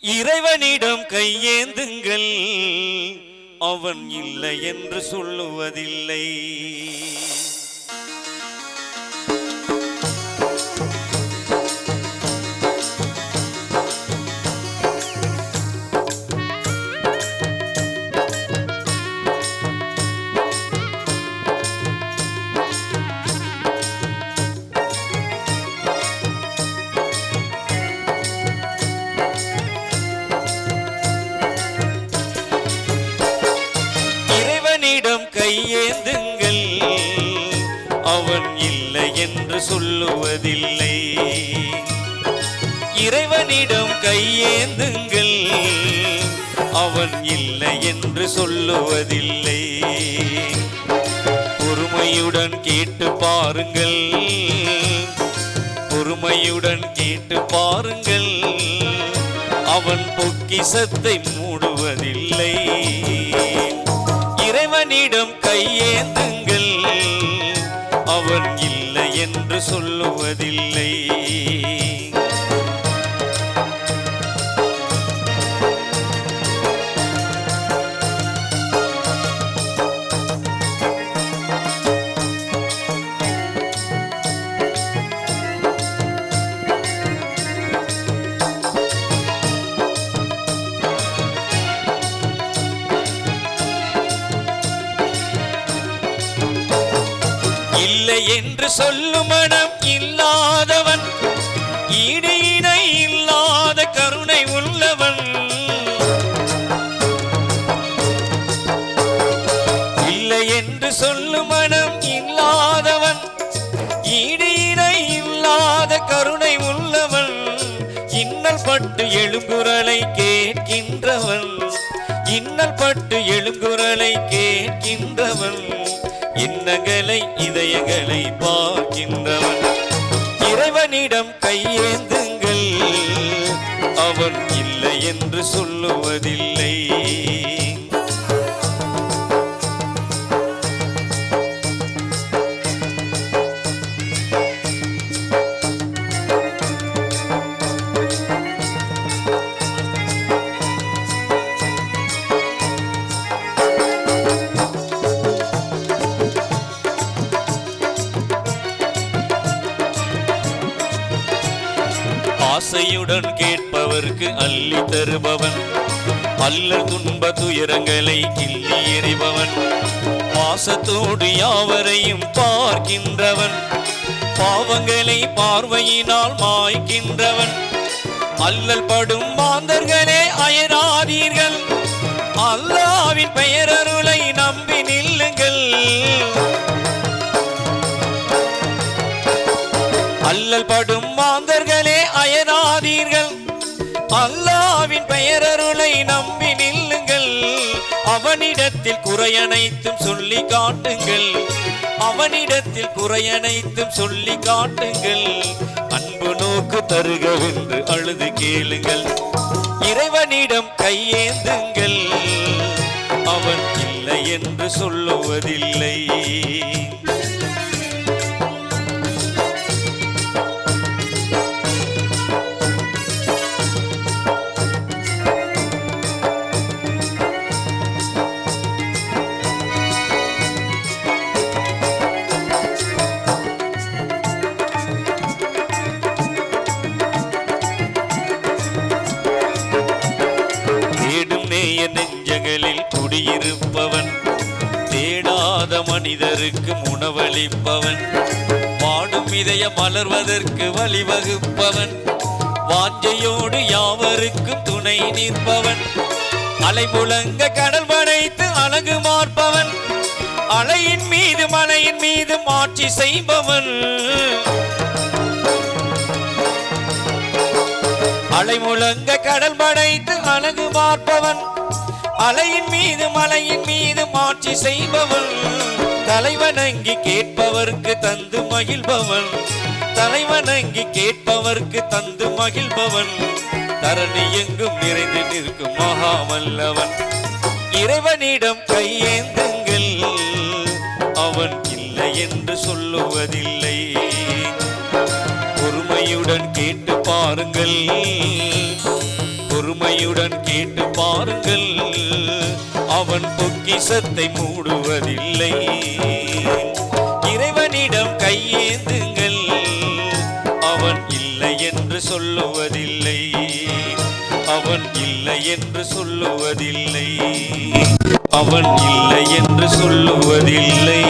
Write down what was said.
இறைவனிடம் கையேந்துங்கள், அவன் இல்லை என்று சொல்லுவதில்லை. கையேந்துங்கள், அவன் இல்லை என்று சொல்லுவதில்லை. இறைவனிடம் கையேந்துங்கள், அவன் இல்லை என்று சொல்லுவதில்லை. பொறுமையுடன் கேட்டு பாருங்கள், பொறுமையுடன் கேட்டு பாருங்கள், அவன் பொக்கிஷத்தை மூடுவதில்லை. இறைவனிடம் கையேந்துங்கள், அவன் இல்லை என்று சொல்லுவதில்லை. இல்லை என்று சொல்லும் மனம் இல்லாதவன், ஈடு இணை இல்லாத கருணை உள்ளவன். இல்லை என்று சொல்லும் மனம் இல்லாதவன், ஈடு இணை இல்லாத கருணை உள்ளவன். இன்னல் பட்டு எழுங்குரலை கேட்கின்றவன், இன்னல் பட்டு எழுங்குரலை கேட்கின்றவன். எண்ணங்களை இதயங்களை பார்க்கின்றவன். இறைவனிடம் கையேந்துங்கள், அவன் இல்லை என்று சொல்லுவதில்லை. ஆசையுடன் கேட்பவர்க்கு அள்ளி தருபவன், அல்லல் துன்ப துயரங்களை கிள்ளி எறிபவன். பாசத்தோடு யாவரையும் பார்க்கின்றவன், பாவங்களை பார்வையினால் மாய்க்கின்றவன். அல்லல் படும் மாந்தர்களே அயராதீர்கள், அல்லாஹ்வின் பெயரருளை நம்பி நில்லுங்கள். அல்லல் படும் மாந்தர்களே அயராதீர்கள், அல்லாஹ்வின் பெயரருளை நம்பி நில்லுங்கள். அவனிடத்தில் குறையனைத்தும் சொல்லி காட்டுங்கள், அவனிடத்தில் குறையனைத்தும் சொல்லி காட்டுங்கள். அன்பு நோக்கு தருகவென்று அழுது கேளுங்கள். இறைவனிடம் கையேந்துங்கள், அவன் இல்லை என்று சொல்லுவதில்லை. நெஞ்சங்களில் குடியிருப்பவன், தேடாத மனிதருக்கு உணவளிப்பவன். வாடும் இதய மலர்வதற்கு வழிவகுப்பவன், வாஞ்சையோடு யாவருக்கும் துணை நிற்பவன். அலை முழங்க கடல் படைத்து அழகு மார்ப்பவன், அலையின் மீது மலையின் மீது ஆட்சி செய்பவன். அலை முழங்க கடல் படைத்து அழகு பார்ப்பவன், அலையின் மீது மலையின் மீது ஆட்சி செய்பவன். தலைவணங்கி கேட்பவர்க்கு தந்து மகிழ்பவன், தலைவணங்கி கேட்பவர்க்கு தந்து மகிழ்பவன். தரணி எங்கும் நிறைந்து நிற்கும் மகாவல்லவன். இறைவனிடம் கையேந்துங்கள், அவன் இல்லை என்று சொல்லுவதில்லை. பொறுமையுடன் கேட்டு பாருங்கள், பொறுமையுடன் கேட்டு பாருங்கள், அவன் பொக்கிஷத்தை மூடுவதில்லை. இறைவனிடம் கையேந்துங்கள், அவன் இல்லை என்று சொல்லுவதில்லை, அவன் இல்லை என்று சொல்லுவதில்லை, அவன் இல்லை என்று சொல்லுவதில்லை.